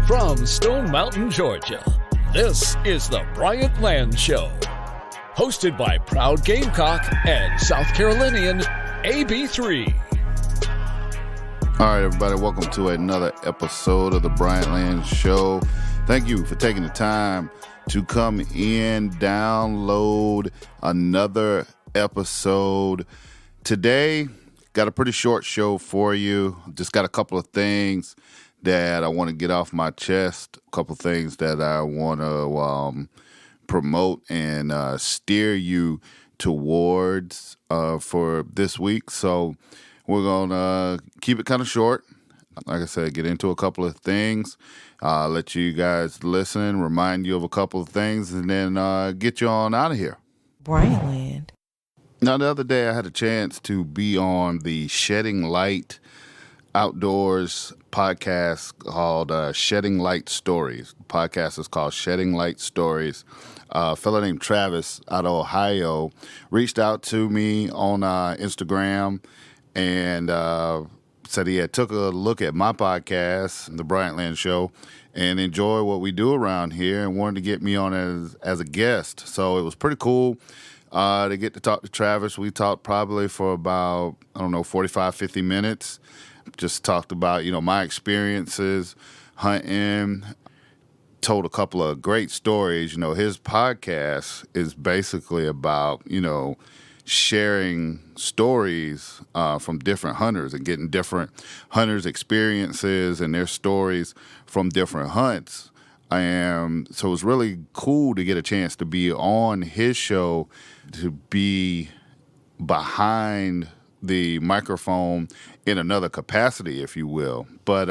From Stone Mountain, Georgia, this is the Bryant Land Show. Hosted by proud Gamecock and South Carolinian AB3. All right, everybody, welcome to another episode of the Bryant Land Show. Thank you for taking the time to come in, download another episode. Today, got a pretty short show for you. Just got a couple of things that I want to get off my chest, a couple of things that I want to promote and steer you towards for this week. So we're going to keep it kind of short. Like I said, get into a couple of things, let you guys listen, remind you of a couple of things, and then get you on out of here. Bryant Land. Now, the other day I had a chance to be on the Shedding Light Outdoors podcast called Shedding Light Stories. The podcast is called Shedding Light Stories. A fellow named Travis out of Ohio reached out to me on Instagram and said he had took a look at my podcast, the Bryant Land Show, and enjoyed what we do around here and wanted to get me on as a guest. So it was pretty cool to get to talk to Travis. We talked probably for about, 45, 50 minutes. Just talked about, my experiences hunting, told a couple of great stories. His podcast is basically about, sharing stories from different hunters and getting different hunters' experiences and their stories from different hunts. And so it was really cool to get a chance to be on his show, to be behind the microphone in another capacity, if you will. But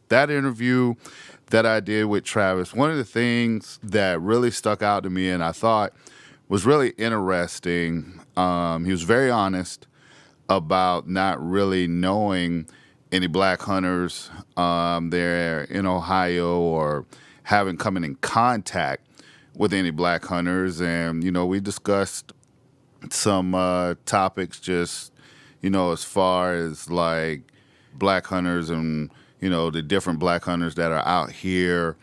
that interview that I did with Travis, one of the things that really stuck out to me and I thought was really interesting, he was very honest about not really knowing any black hunters there in Ohio or having come in contact with any black hunters. And, we discussed some topics just, as far as like black hunters and, the different black hunters that are out here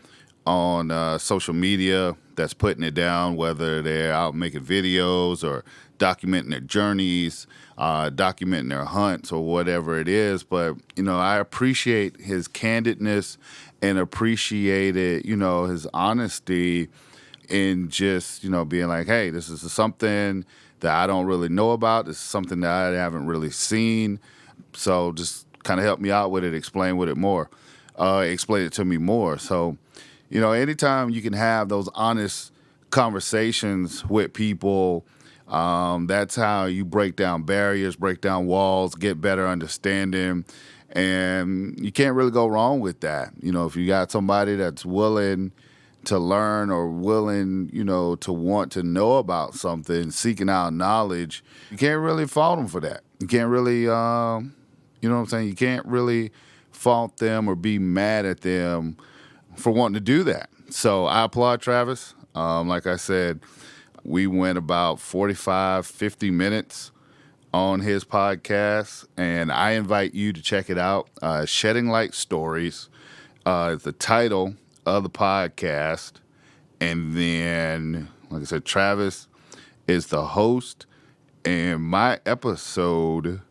on social media that's putting it down, whether they're out making videos or documenting their journeys, documenting their hunts or whatever it is. But, I appreciate his candidness and appreciated, his honesty in just, being like, hey, this is something that I don't really know about. This is something that I haven't really seen. So just kind of help me out with it, explain it to me more. So, anytime you can have those honest conversations with people, that's how you break down barriers, break down walls, get better understanding. And you can't really go wrong with that. If you got somebody that's willing to learn or willing, to want to know about something, seeking out knowledge, you can't really fault them for that. You can't really, you know what I'm saying? You can't really fault them or be mad at them for wanting to do that. So I applaud Travis. Like I said, we went about 45, 50 minutes on his podcast, and I invite you to check it out. Shedding Light Stories is the title of the podcast. And then, like I said, Travis is the host, and my episode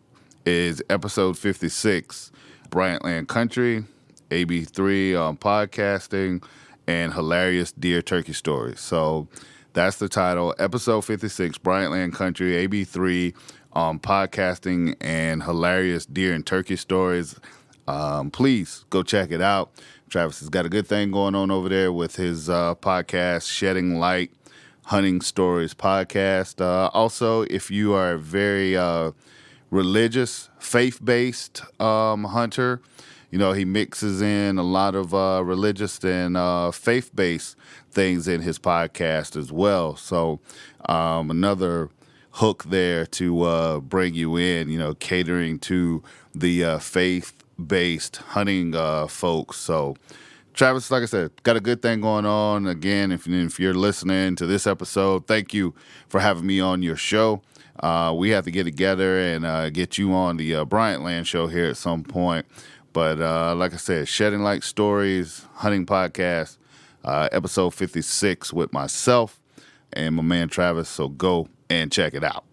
is episode 56, Bryant Land Country, AB3 on podcasting, and hilarious deer turkey stories. So that's the title, episode 56, Bryant Land Country, AB3 on podcasting and hilarious deer and turkey stories. Please go check it out. Travis has got a good thing going on over there with his podcast, Shedding Light Hunting Stories podcast. Also, if you are a very religious, faith-based hunter, he mixes in a lot of religious and faith-based things in his podcast as well. So another hook there to bring you in, catering to the faith-based hunting folks. So Travis, like I said, got a good thing going on. Again, if you're listening to this episode, thank you for having me on your show. We have to get together and get you on the Bryant Land Show here at some point. But like I said, Shedding Light Stories, Hunting Podcast, episode 56 with myself and my man Travis. So go and check it out.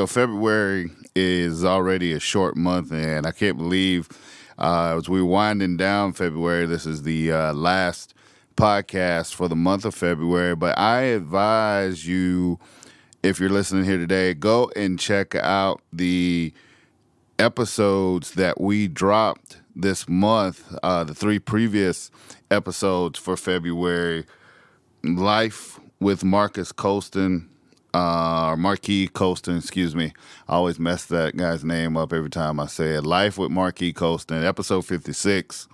February is already a short month, and I can't believe as we're winding down February, this is the last podcast for the month of February. But I advise you, if you're listening here today, go and check out the episodes that we dropped this month, the 3 previous episodes for February. Life with Coaston, Marquis Coaston, excuse me. I always mess that guy's name up every time I say it. Life with Marquis Coaston, episode 56.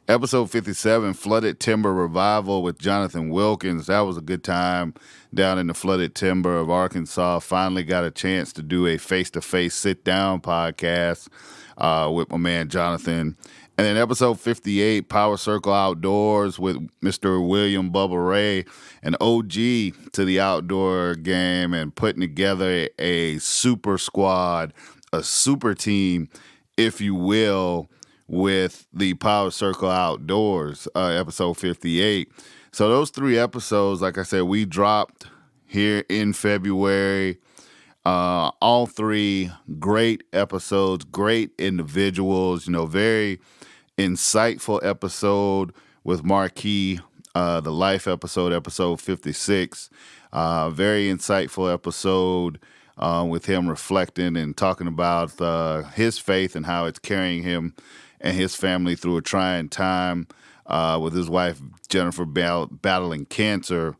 Episode 57, Flooded Timber Revival with Jonathan Wilkins. That was a good time down in the flooded timber of Arkansas. Finally got a chance to do a face-to-face sit-down podcast with my man Jonathan. And then episode 58, Power Circle Outdoors with Mr. William Bubba Ray, an OG to the outdoor game and putting together a super squad, a super team, if you will, with the Power Circle Outdoors, episode 58. So those 3 episodes, like I said, we dropped here in February. All 3 great episodes, great individuals, very insightful episode with Marquis, the life episode, episode 56. Very insightful episode with him reflecting and talking about his faith and how it's carrying him and his family through a trying time with his wife, Jennifer, battling cancer.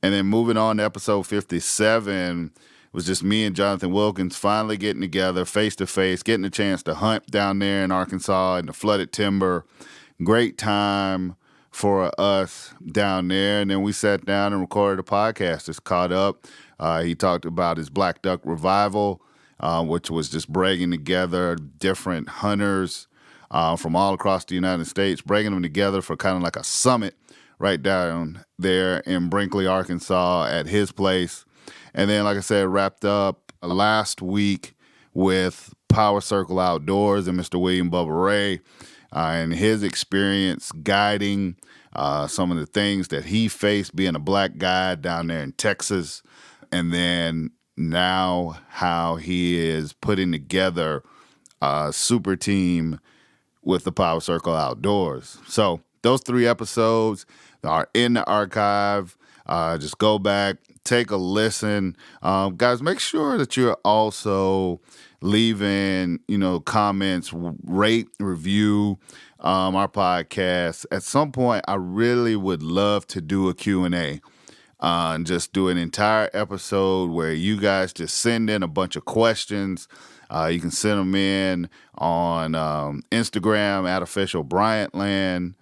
And then moving on to episode 57 was just me and Jonathan Wilkins finally getting together face-to-face, getting a chance to hunt down there in Arkansas in the flooded timber. Great time for us down there. And then we sat down and recorded a podcast. Just caught up. He talked about his Black Duck Revival, which was just bringing together different hunters from all across the United States, bringing them together for kind of like a summit right down there in Brinkley, Arkansas at his place. And then, like I said, wrapped up last week with Power Circle Outdoors and Mr. William Bubba Ray and his experience guiding some of the things that he faced being a black guy down there in Texas. And then now how he is putting together a super team with the Power Circle Outdoors. So those 3 episodes are in the archive. Just go back, take a listen. Guys, make sure that you're also leaving, comments, rate, review our podcast. At some point, I really would love to do a Q&A. And just do an entire episode where you guys just send in a bunch of questions. You can send them in on Instagram at official Bryant Land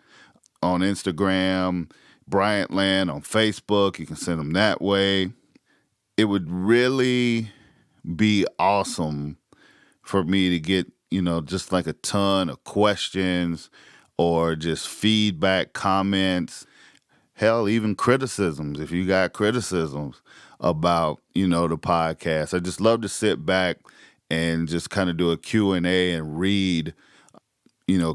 on Instagram, Bryant Land on Facebook. You can send them that way. It would really be awesome for me to get, just like a ton of questions or just feedback, comments, hell, even criticisms. If you got criticisms about, the podcast, I just love to sit back and just kind of do a Q&A and read,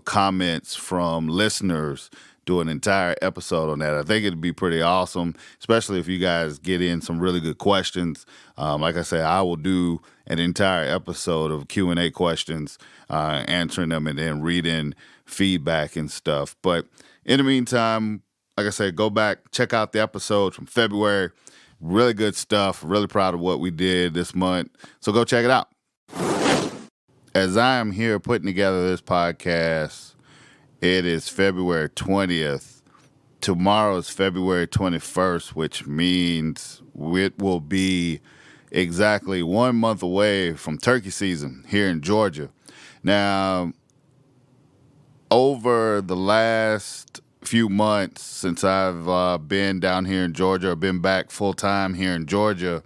comments from listeners, do an entire episode on that. I think it'd be pretty awesome, especially if you guys get in some really good questions. Like I said, I will do an entire episode of Q&A questions, answering them and then reading feedback and stuff. But in the meantime, like I said, go back, check out the episode from February. Really good stuff. Really proud of what we did this month. So go check it out. As I am here putting together this podcast, it is February 20th. Tomorrow is February 21st, which means it will be exactly 1 month away from turkey season here in Georgia. Now, over the last few months since I've been down here in Georgia, or been back full-time here in Georgia,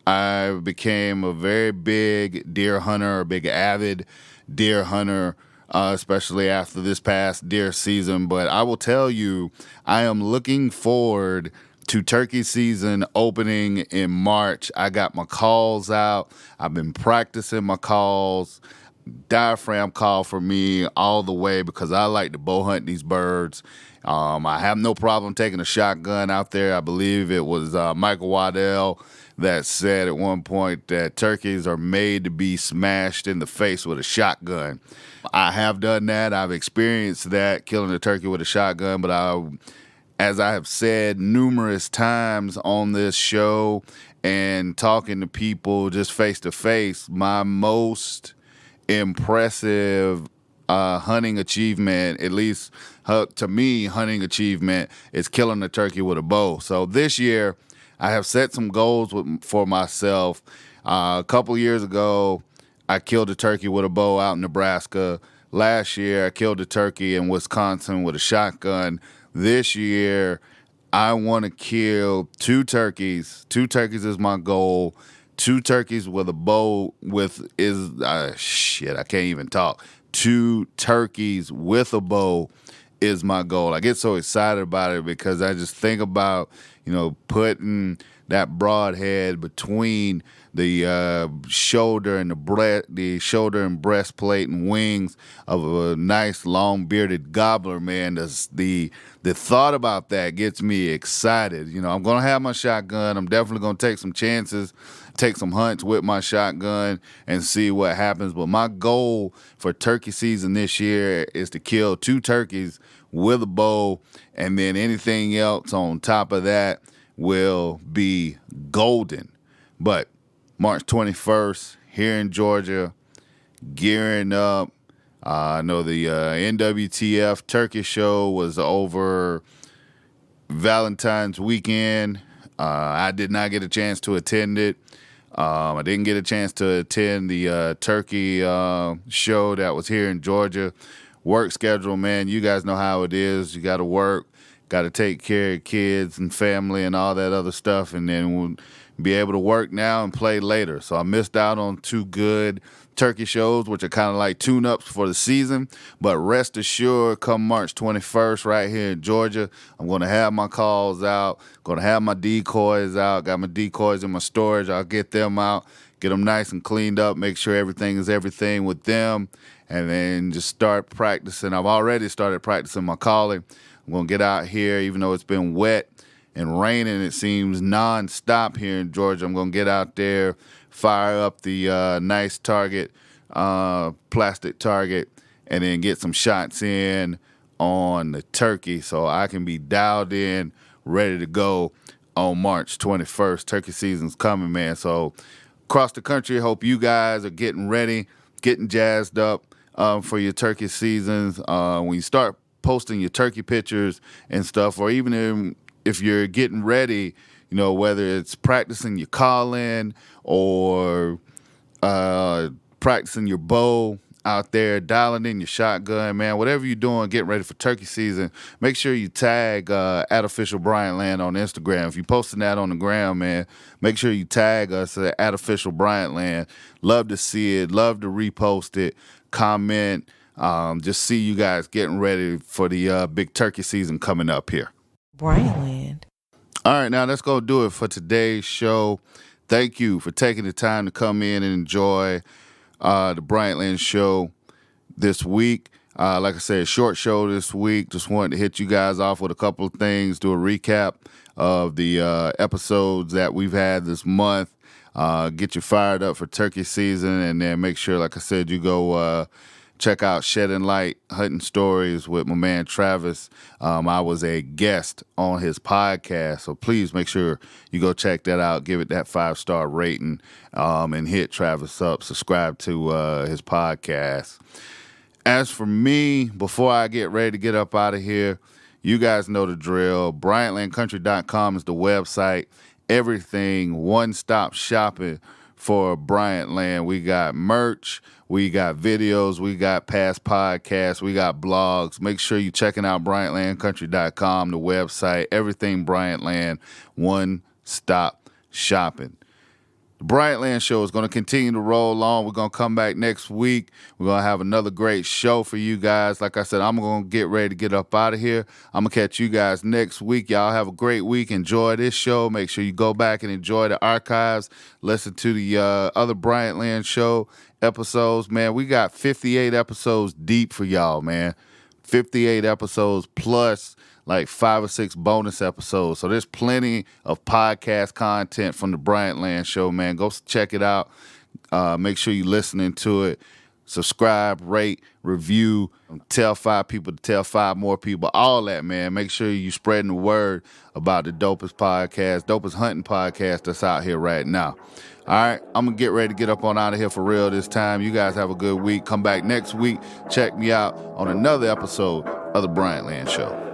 I became a very big deer hunter, a big avid deer hunter, especially after this past deer season. But I will tell you, I am looking forward to turkey season opening in March. I got my calls out. I've been practicing my calls. diaphragm call for me all the way because I like to bow hunt these birds. I have no problem taking a shotgun out there. I believe it was Michael Waddell that said at one point that turkeys are made to be smashed in the face with a shotgun. I have done that. I've experienced that, killing a turkey with a shotgun, but as I have said numerous times on this show and talking to people just face to face, my most impressive hunting achievement, at least to me, hunting achievement is killing a turkey with a bow. So this year, I have set some goals for myself. A couple years ago, I killed a turkey with a bow out in Nebraska. Last year, I killed a turkey in Wisconsin with a shotgun. This year, I want to kill 2 turkeys. 2 turkeys is my goal. 2 turkeys with a bow I can't even talk. 2 turkeys with a bow is my goal. I get so excited about it because I just think about, putting that broadhead between the shoulder and the shoulder and breastplate and wings of a nice long bearded gobbler, man. The thought about that gets me excited. I'm gonna have my shotgun. I'm definitely gonna take some chances, take some hunts with my shotgun and see what happens. But my goal for turkey season this year is to kill 2 turkeys with a bow, and then anything else on top of that will be golden. But March 21st here in Georgia, gearing up. I know the NWTF Turkey Show was over Valentine's weekend. I did not get a chance to attend it. I didn't get a chance to attend the turkey show that was here in Georgia. Work schedule, man, you guys know how it is. You got to work, got to take care of kids and family and all that other stuff, and then we'll be able to work now and play later. So I missed out on 2 good turkey shows, which are kind of like tune-ups for the season. But rest assured, come March 21st right here in Georgia, I'm going to have my calls out, going to have my decoys out, got my decoys in my storage. I'll get them out, get them nice and cleaned up, make sure everything is everything with them, and then just start practicing. I've already started practicing my calling. I'm going to get out here, even though it's been wet and raining, it seems nonstop here in Georgia. I'm going to get out there, fire up the nice target, plastic target, and then get some shots in on the turkey so I can be dialed in, ready to go on March 21st. Turkey season's coming, man. So across the country, I hope you guys are getting ready, getting jazzed up for your turkey seasons. When you start posting your turkey pictures and stuff, or even if you're getting ready, whether it's practicing your calling or practicing your bow out there, dialing in your shotgun, man, whatever you're doing, getting ready for turkey season, make sure you tag @official Bryant Land on Instagram. If you're posting that on the ground, man, make sure you tag us at @official Bryant Land. Love to see it, love to repost it, comment, just see you guys getting ready for the big turkey season coming up here. Bryant Land. All right, now let's go do it for today's show. Thank you for taking the time to come in and enjoy the Bryant Land Show this week. Like I said, short show this week. Just wanted to hit you guys off with a couple of things, do a recap of the episodes that we've had this month, get you fired up for turkey season, and then make sure, like I said, you go check out Shedding Light Hunting Stories with my man Travis. I was a guest on his podcast, so please make sure you go check that out, give it that 5-star rating, and hit Travis up, subscribe to his podcast. As for me, before I get ready to get up out of here, you guys know the drill. BryantLandCountry.com is the website. Everything, one-stop shopping for Bryant Land. We got merch, we got videos, we got past podcasts, we got blogs. Make sure you're checking out BryantLandCountry.com, the website. Everything Bryant Land, one-stop shopping. The Bryant Land Show is going to continue to roll on. We're going to come back next week. We're going to have another great show for you guys. Like I said, I'm going to get ready to get up out of here. I'm going to catch you guys next week. Y'all have a great week. Enjoy this show. Make sure you go back and enjoy the archives. Listen to the other Bryant Land Show episodes. Man, we got 58 episodes deep for y'all, man. 58 episodes plus like 5 or 6 bonus episodes. So there's plenty of podcast content from the Bryant Land Show, man. Go check it out. Make sure you're listening to it. Subscribe, rate, review, tell 5 people to tell 5 more people, all that, man. Make sure you're spreading the word about the dopest podcast, dopest hunting podcast that's out here right now. All right, I'm going to get ready to get up on out of here for real this time. You guys have a good week. Come back next week. Check me out on another episode of the Bryant Land Show.